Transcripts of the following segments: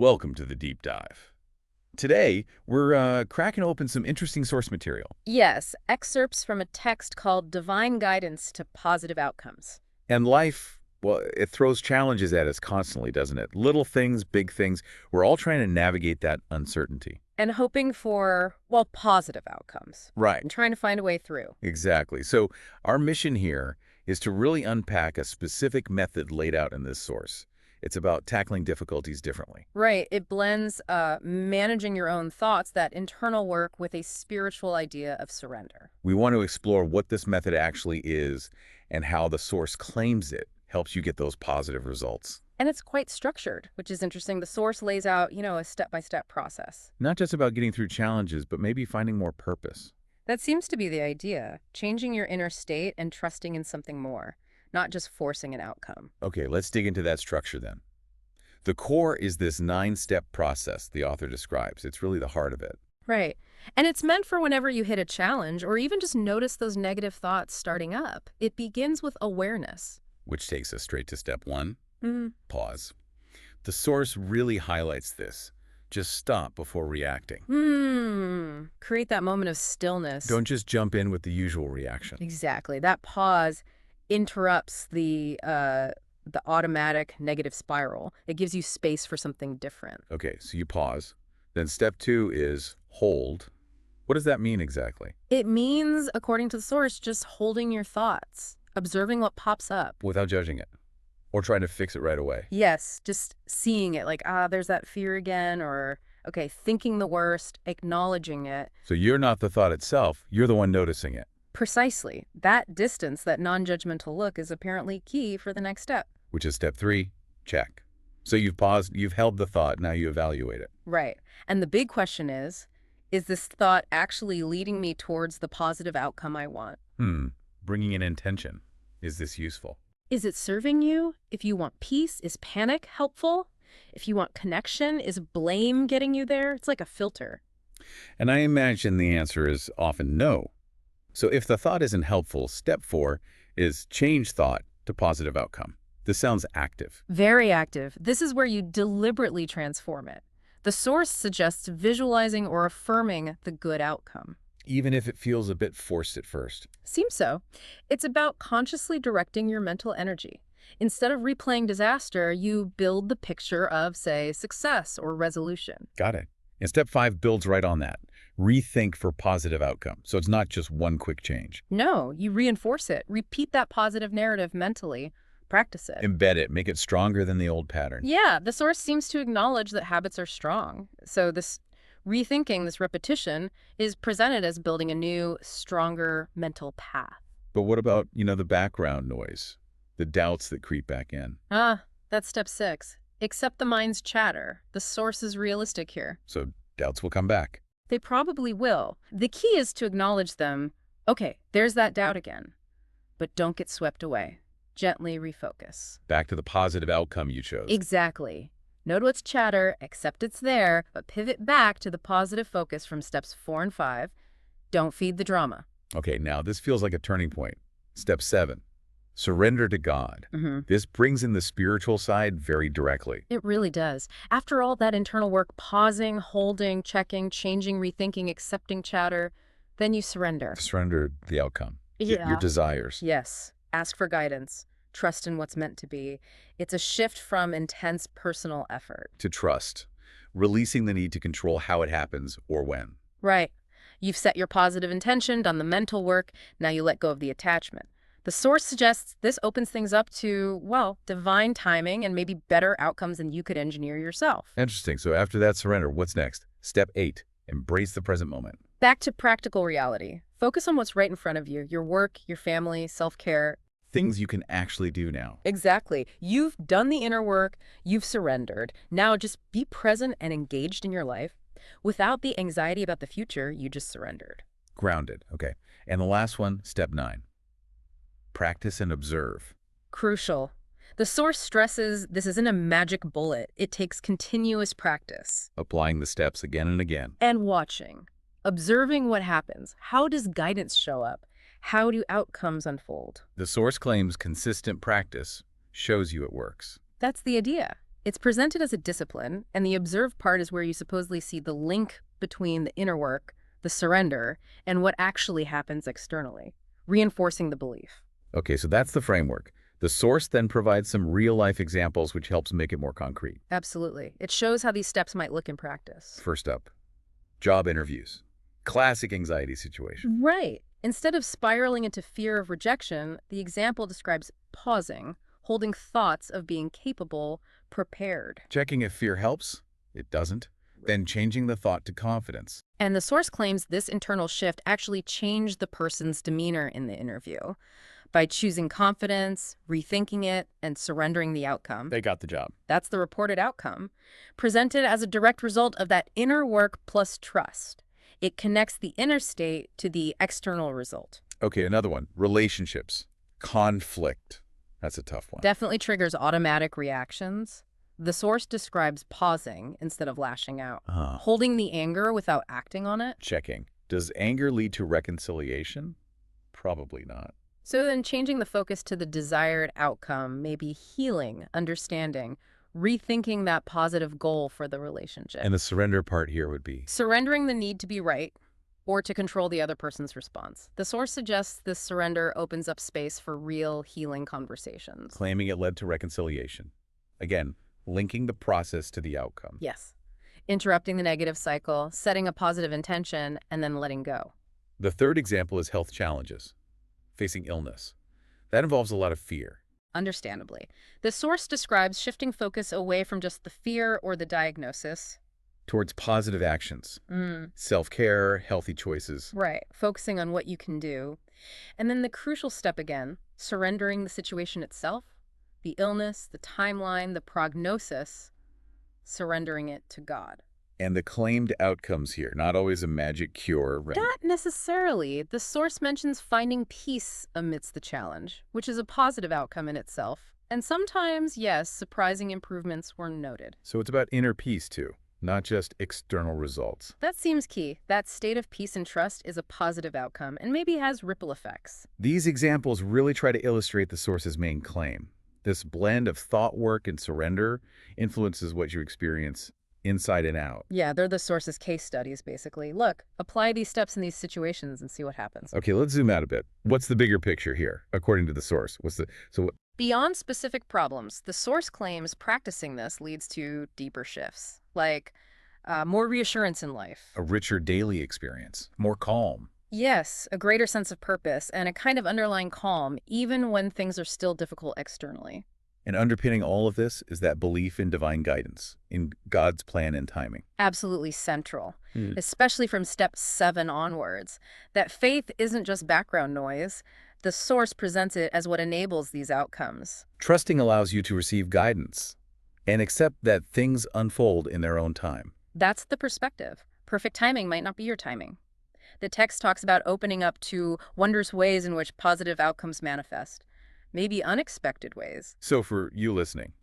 Welcome to the deep dive. Today, we're cracking open some interesting source material. Yes, excerpts from a text called Divine Guidance to Positive Outcomes. And life, well, it throws challenges at us constantly, doesn't it? Little things, big things. We're all trying to navigate that uncertainty. And hoping for, well, positive outcomes. Right. And trying to find a way through. Exactly. So our mission here is to really unpack a specific method laid out in this source. It's about tackling difficulties differently. Right. It blends managing your own thoughts, that internal work, with a spiritual idea of surrender. We want to explore what this method actually is and how the source claims it helps you get those positive results. And it's quite structured, which is interesting. The source lays out, a step-by-step process. Not just about getting through challenges, but maybe finding more purpose. That seems to be the idea, changing your inner state and trusting in something more, not just forcing an outcome. Okay, let's dig into that structure then. The core is this 9-step process the author describes. It's really the heart of it, Right. And it's meant for whenever you hit a challenge or even just notice those negative thoughts starting up. It begins with awareness. which takes us straight to step 1, Mm. pause. The source really highlights this. Just stop before reacting. Create that moment of stillness. Don't just jump in with the usual reaction. Exactly. That pause interrupts the automatic negative spiral. It gives you space for something different. Okay, so you pause. Then step 2 is hold. What does that mean exactly? It means, according to the source, just holding your thoughts, observing what pops up. Without judging it or trying to fix it right away. Yes, just seeing it like, there's that fear again, or, okay, thinking the worst, acknowledging it. So you're not the thought itself, you're the one noticing it, Precisely. That distance, that non-judgmental look, is apparently key for the next step. which is step 3, check. So you've paused, you've held the thought, now you evaluate it. Right. And the big question is this thought actually leading me towards the positive outcome I want? Bringing in intention. Is this useful? Is it serving you? If you want peace, is panic helpful? If you want connection, is blame getting you there? It's like a filter. And I imagine the answer is often no. So if the thought isn't helpful, step 4 is change thought to positive outcome. This sounds active. Very active. This is where you deliberately transform it. The source suggests visualizing or affirming the good outcome. Even if it feels a bit forced at first. Seems so. It's about consciously directing your mental energy. Instead of replaying disaster, you build the picture of, say, success or resolution. Got it. And step 5 builds right on that. Rethink for positive outcome. So it's not just one quick change. No, you reinforce it. Repeat that positive narrative mentally. Practice it. Embed it. Make it stronger than the old pattern. Yeah, the source seems to acknowledge that habits are strong. So this rethinking, this repetition, is presented as building a new, stronger mental path. But what about, the background noise? The doubts that creep back in? That's step 6. Accept the mind's chatter. The source is realistic here. So doubts will come back. They probably will. The key is to acknowledge them. Okay, there's that doubt again. But don't get swept away. Gently refocus. Back to the positive outcome you chose. Exactly. Note what's chatter, accept it's there, but pivot back to the positive focus from steps 4 and 5. Don't feed the drama. Okay, now this feels like a turning point. Step 7, surrender to God. Mm-hmm. This brings in the spiritual side very directly. It really does. After all that internal work, pausing, holding, checking, changing, rethinking, accepting chatter, then you surrender. Surrender the outcome. Yeah. Your desires. Yes. Ask for guidance. Trust in what's meant to be. It's a shift from intense personal effort. To trust. Releasing the need to control how it happens or when. Right. You've set your positive intention, done the mental work, now you let go of the attachment. The source suggests this opens things up to, well, divine timing and maybe better outcomes than you could engineer yourself. Interesting. So after that surrender, what's next? Step 8, embrace the present moment. Back to practical reality. Focus on what's right in front of you, your work, your family, self-care. Things you can actually do now. Exactly. You've done the inner work, you've surrendered. Now just be present and engaged in your life. Without the anxiety about the future, you just surrendered. Grounded. Okay. And the last one, step 9, practice and observe. Crucial. The source stresses this isn't a magic bullet. It takes continuous practice. Applying the steps again and again. And watching. Observing what happens. How does guidance show up? How do outcomes unfold? The source claims consistent practice shows you it works. That's the idea. It's presented as a discipline, and the observed part is where you supposedly see the link between the inner work, the surrender, and what actually happens externally, reinforcing the belief. Okay, so that's the framework. The source then provides some real-life examples which helps make it more concrete. Absolutely. It shows how these steps might look in practice. First up, job interviews. Classic anxiety situation. Right. Instead of spiraling into fear of rejection, the example describes pausing, holding thoughts of being capable, prepared. Checking if fear helps. It doesn't. Then changing the thought to confidence. And the source claims this internal shift actually changed the person's demeanor in the interview by choosing confidence, rethinking it, and surrendering the outcome. They got the job. That's the reported outcome, presented as a direct result of that inner work plus trust. It connects the inner state to the external result. Okay, another one. Relationships. Conflict. That's a tough one. Definitely triggers automatic reactions. The source describes pausing instead of lashing out, holding the anger without acting on it. Checking. Does anger lead to reconciliation? Probably not. So then changing the focus to the desired outcome, maybe healing, understanding, rethinking that positive goal for the relationship. And the surrender part here would be? Surrendering the need to be right or to control the other person's response. The source suggests this surrender opens up space for real healing conversations. Claiming it led to reconciliation. Again, linking the process to the outcome. Yes. Interrupting the negative cycle, setting a positive intention, and then letting go. The third example is health challenges. Facing illness. That involves a lot of fear. Understandably. The source describes shifting focus away from just the fear or the diagnosis. Towards positive actions. Self-care, healthy choices. Right. Focusing on what you can do. And then the crucial step again, surrendering the situation itself, the illness, the timeline, the prognosis, surrendering it to God. And the claimed outcomes here, not always a magic cure. Not necessarily. The source mentions finding peace amidst the challenge, which is a positive outcome in itself. And sometimes, yes, surprising improvements were noted. So it's about inner peace too, not just external results. That seems key. That state of peace and trust is a positive outcome and maybe has ripple effects. These examples really try to illustrate the source's main claim. This blend of thought work and surrender influences what you experience inside and out. Yeah, they're the source's case studies, basically. Look, apply these steps in these situations and see what happens. Okay, let's zoom out a bit. What's the bigger picture here, according to the source? Beyond specific problems, the source claims practicing this leads to deeper shifts, like more reassurance in life. A richer daily experience, more calm. Yes, a greater sense of purpose and a kind of underlying calm, even when things are still difficult externally. And underpinning all of this is that belief in divine guidance, in God's plan and timing. Absolutely central, especially from step 7 onwards. That faith isn't just background noise. The source presents it as what enables these outcomes. Trusting allows you to receive guidance and accept that things unfold in their own time. That's the perspective. Perfect timing might not be your timing. The text talks about opening up to wondrous ways in which positive outcomes manifest. Maybe unexpected ways. So for you listening,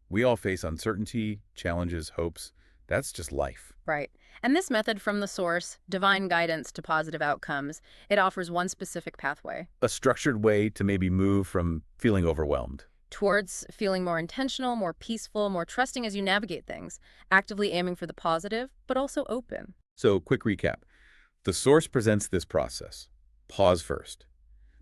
we all face uncertainty, challenges, hopes. That's just life. Right. And this method from the source, divine guidance to positive outcomes, it offers one specific pathway. A structured way to maybe move from feeling overwhelmed towards feeling more intentional, more peaceful, more trusting as you navigate things, actively aiming for the positive, but also open. So quick recap. The source presents this process. Pause first.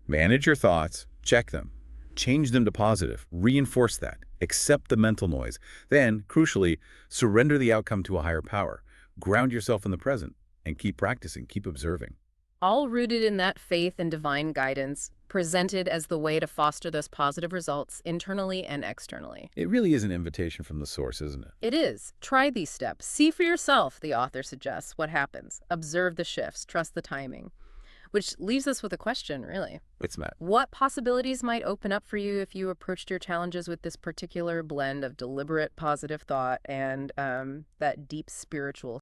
Manage your thoughts, check them. Change them to positive, reinforce that, accept the mental noise. Then, crucially, surrender the outcome to a higher power. Ground yourself in the present and keep practicing, keep observing. All rooted in that faith and divine guidance, presented as the way to foster those positive results internally and externally. It really is an invitation from the source, isn't it? It is. Try these steps. See for yourself, the author suggests, what happens. Observe the shifts, trust the timing. Which leaves us with a question, really. It's Matt. What possibilities might open up for you if you approached your challenges with this particular blend of deliberate positive thought and that deep spiritual